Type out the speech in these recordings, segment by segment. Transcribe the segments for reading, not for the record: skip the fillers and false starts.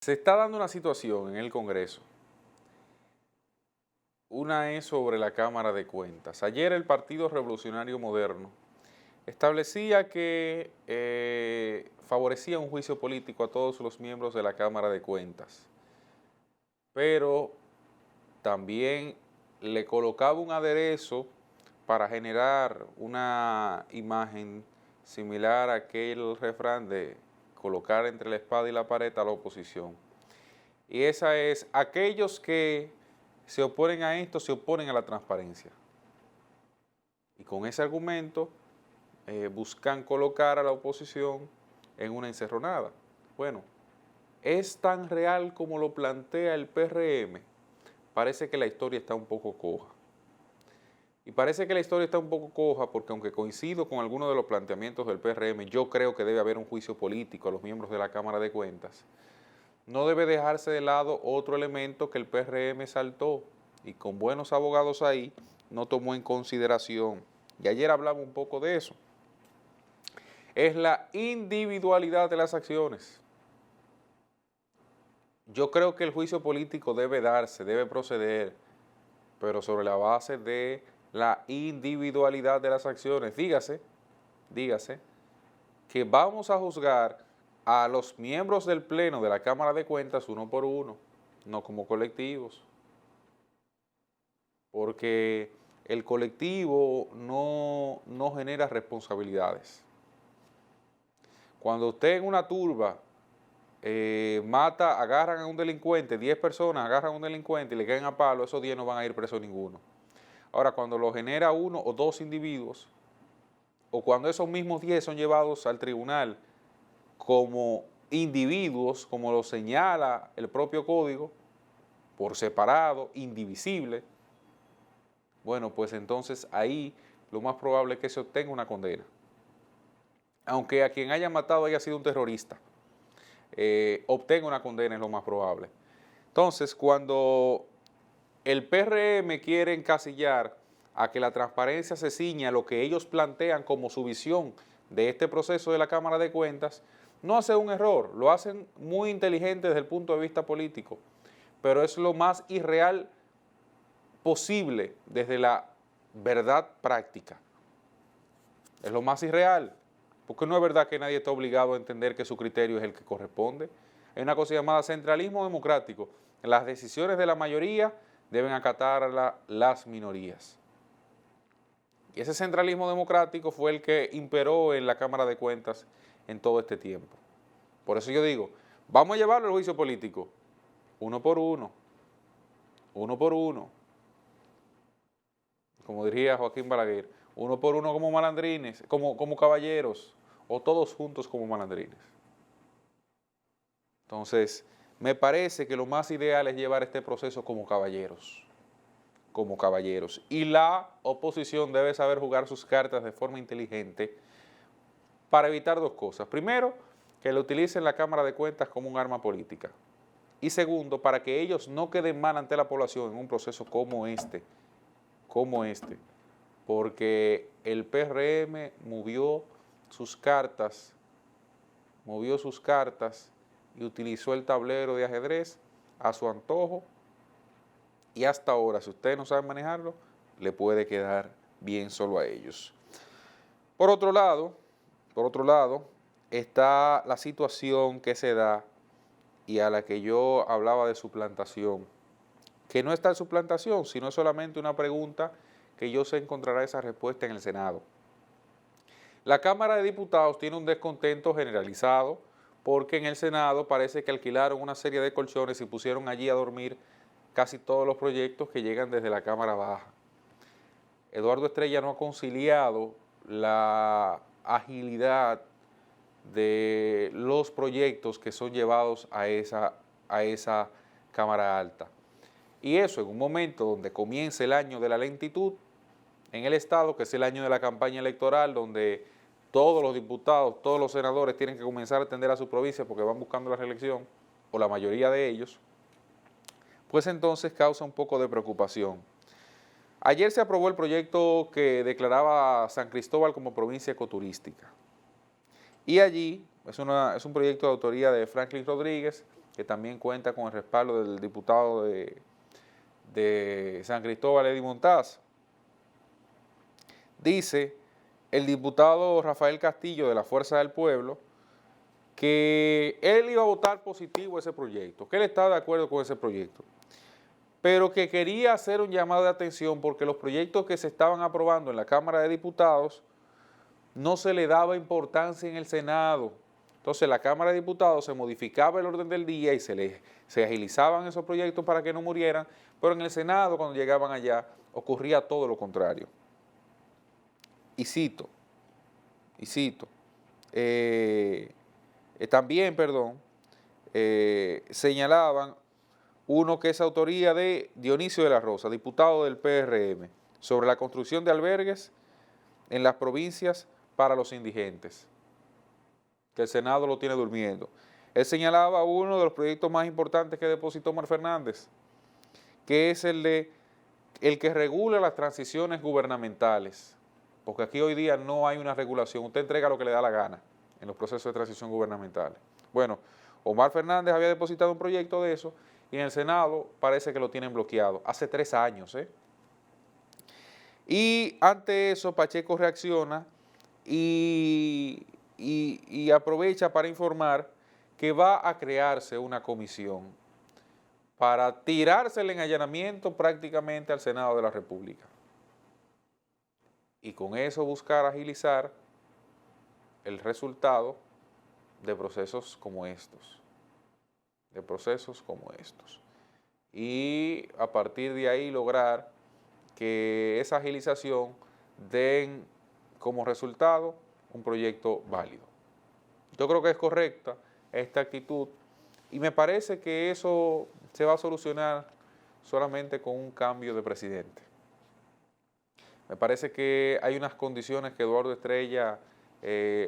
Se está dando una situación en el Congreso. Una es sobre la Cámara de Cuentas. Ayer el Partido Revolucionario Moderno establecía que favorecía un juicio político a todos los miembros de la Cámara de Cuentas, pero también le colocaba un aderezo para generar una imagen similar a aquel refrán de colocar entre la espada y la pared a la oposición. Y esa es, aquellos que se oponen a esto, se oponen a la transparencia. Y con ese argumento buscan colocar a la oposición en una encerronada. Bueno, es tan real como lo plantea el PRM. Parece que la historia está un poco coja. Y parece que la historia está un poco coja porque aunque coincido con algunos de los planteamientos del PRM, yo creo que debe haber un juicio político a los miembros de la Cámara de Cuentas. No debe dejarse de lado otro elemento que el PRM saltó y con buenos abogados ahí no tomó en consideración. Y ayer hablaba un poco de eso. Es la individualidad de las acciones. Yo creo que el juicio político debe darse, debe proceder, pero sobre la base de la individualidad de las acciones. Dígase que vamos a juzgar a los miembros del Pleno de la Cámara de Cuentas uno por uno, no como colectivos, porque el colectivo no genera responsabilidades. Cuando usted en una turba agarran a un delincuente, 10 personas agarran a un delincuente y le caen a palo, esos 10 no van a ir presos ninguno. Ahora, cuando lo genera uno o dos individuos, o cuando esos mismos 10 son llevados al tribunal como individuos, como lo señala el propio código, por separado, indivisible, bueno, pues entonces ahí lo más probable es que se obtenga una condena. Aunque a quien haya matado haya sido un terrorista, obtenga una condena es lo más probable. Entonces, cuando el PRM quiere encasillar a que la transparencia se ciña a lo que ellos plantean como su visión de este proceso de la Cámara de Cuentas, no hace un error, lo hacen muy inteligente desde el punto de vista político, pero es lo más irreal posible desde la verdad práctica. Es lo más irreal, porque no es verdad que nadie está obligado a entender que su criterio es el que corresponde. Hay una cosa llamada centralismo democrático. Las decisiones de la mayoría deben acatar las minorías. Y ese centralismo democrático fue el que imperó en la Cámara de Cuentas en todo este tiempo. Por eso yo digo, vamos a llevarlo al juicio político, uno por uno, como diría Joaquín Balaguer, uno por uno como malandrines, como caballeros, o todos juntos como malandrines. Entonces, me parece que lo más ideal es llevar este proceso como caballeros. Y la oposición debe saber jugar sus cartas de forma inteligente para evitar dos cosas. Primero, que lo utilicen la Cámara de Cuentas como un arma política. Y segundo, para que ellos no queden mal ante la población en un proceso como este, porque el PRM movió sus cartas y utilizó el tablero de ajedrez a su antojo. Y hasta ahora, si usted no sabe manejarlo, le puede quedar bien solo a ellos. Por otro lado, está la situación que se da y a la que yo hablaba de suplantación, que no está en suplantación, sino solamente una pregunta que yo sé encontrará esa respuesta en el Senado. La Cámara de Diputados tiene un descontento generalizado porque en el Senado parece que alquilaron una serie de colchones y pusieron allí a dormir casi todos los proyectos que llegan desde la Cámara Baja. Eduardo Estrella no ha conciliado la agilidad de los proyectos que son llevados a esa Cámara Alta. Y eso en un momento donde comienza el año de la lentitud en el Estado, que es el año de la campaña electoral, donde todos los diputados, todos los senadores tienen que comenzar a atender a su provincia porque van buscando la reelección, o la mayoría de ellos, pues entonces causa un poco de preocupación. Ayer se aprobó el proyecto que declaraba San Cristóbal como provincia ecoturística. Y allí es un proyecto de autoría de Franklin Rodríguez, que también cuenta con el respaldo del diputado de San Cristóbal, Eddie Montaz. Dice el diputado Rafael Castillo de la Fuerza del Pueblo que él iba a votar positivo ese proyecto, que él estaba de acuerdo con ese proyecto, pero que quería hacer un llamado de atención porque los proyectos que se estaban aprobando en la Cámara de Diputados no se le daba importancia en el Senado. Entonces la Cámara de Diputados se modificaba el orden del día y se agilizaban esos proyectos para que no murieran, pero en el Senado cuando llegaban allá ocurría todo lo contrario. Y cito, también, señalaban uno que es autoría de Dionisio de la Rosa, diputado del PRM, sobre la construcción de albergues en las provincias para los indigentes, que el Senado lo tiene durmiendo. Él señalaba uno de los proyectos más importantes que depositó Omar Fernández, que es el que regula las transiciones gubernamentales, porque aquí hoy día no hay una regulación, usted entrega lo que le da la gana en los procesos de transición gubernamentales. Bueno, Omar Fernández había depositado un proyecto de eso y en el Senado parece que lo tienen bloqueado, hace 3 años. Y ante eso Pacheco reacciona y aprovecha para informar que va a crearse una comisión para tirarse el allanamiento prácticamente al Senado de la República. Y con eso buscar agilizar el resultado de procesos como estos. Y a partir de ahí lograr que esa agilización den como resultado un proyecto válido. Yo creo que es correcta esta actitud y me parece que eso se va a solucionar solamente con un cambio de presidente. Me parece que hay unas condiciones que Eduardo Estrella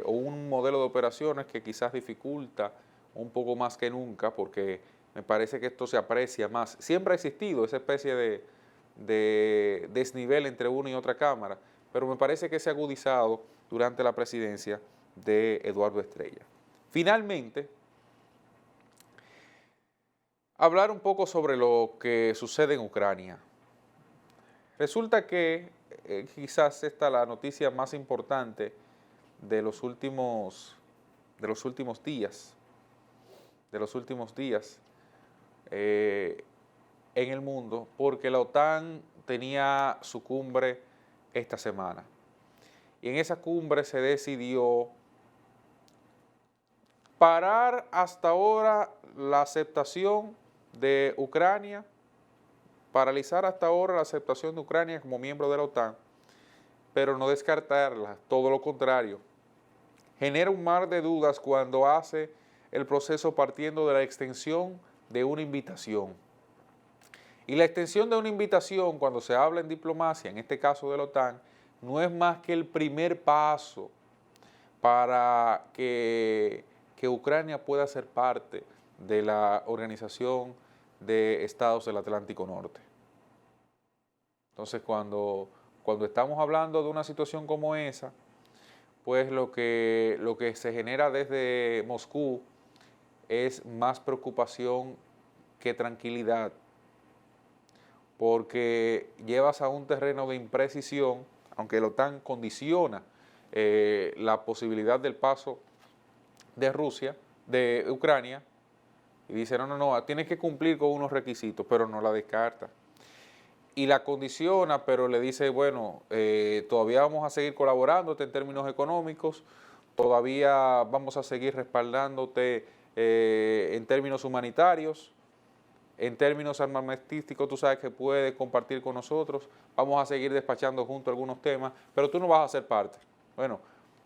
o un modelo de operaciones que quizás dificulta un poco más que nunca, porque me parece que esto se aprecia más. Siempre ha existido esa especie de desnivel entre una y otra Cámara, pero me parece que se ha agudizado durante la presidencia de Eduardo Estrella. Finalmente, hablar un poco sobre lo que sucede en Ucrania. Resulta que quizás esta es la noticia más importante de los últimos días en el mundo, porque la OTAN tenía su cumbre esta semana. Y en esa cumbre se decidió parar hasta ahora la aceptación de Ucrania, paralizar hasta ahora la aceptación de Ucrania como miembro de la OTAN, pero no descartarla, todo lo contrario. Genera un mar de dudas cuando hace el proceso partiendo de la extensión de una invitación. Y la extensión de una invitación, cuando se habla en diplomacia, en este caso de la OTAN, no es más que el primer paso para que Ucrania pueda ser parte de la Organización de Estados del Atlántico Norte. Entonces, cuando estamos hablando de una situación como esa, pues lo que se genera desde Moscú es más preocupación que tranquilidad, porque llevas a un terreno de imprecisión, aunque la OTAN condiciona la posibilidad del paso de Ucrania, y dice, no, tienes que cumplir con unos requisitos, pero no la descarta. Y la condiciona, pero le dice, bueno, todavía vamos a seguir colaborándote en términos económicos, todavía vamos a seguir respaldándote en términos humanitarios, en términos armamentísticos tú sabes que puedes compartir con nosotros, vamos a seguir despachando juntos algunos temas, pero tú no vas a ser parte. Bueno,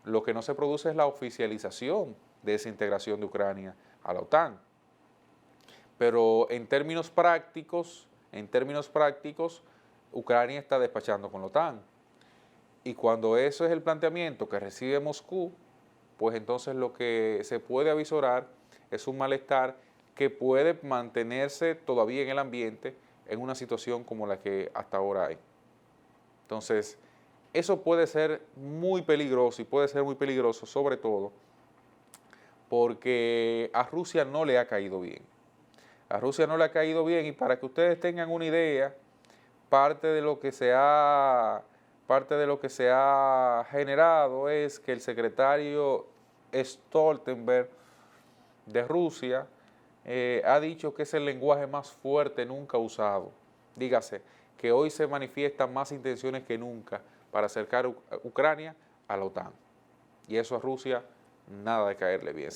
lo que no se produce es la oficialización de esa integración de Ucrania a la OTAN. Pero en términos prácticos, Ucrania está despachando con la OTAN. Y cuando eso es el planteamiento que recibe Moscú, pues entonces lo que se puede avisorar es un malestar que puede mantenerse todavía en el ambiente en una situación como la que hasta ahora hay. Entonces, eso puede ser muy peligroso y puede ser muy peligroso sobre todo porque a Rusia no le ha caído bien. A Rusia no le ha caído bien, y para que ustedes tengan una idea, parte de lo que se ha generado es que el secretario Stoltenberg de Rusia ha dicho que es el lenguaje más fuerte nunca usado. Dígase, que hoy se manifiestan más intenciones que nunca para acercar a Ucrania a la OTAN. Y eso a Rusia nada de caerle bien.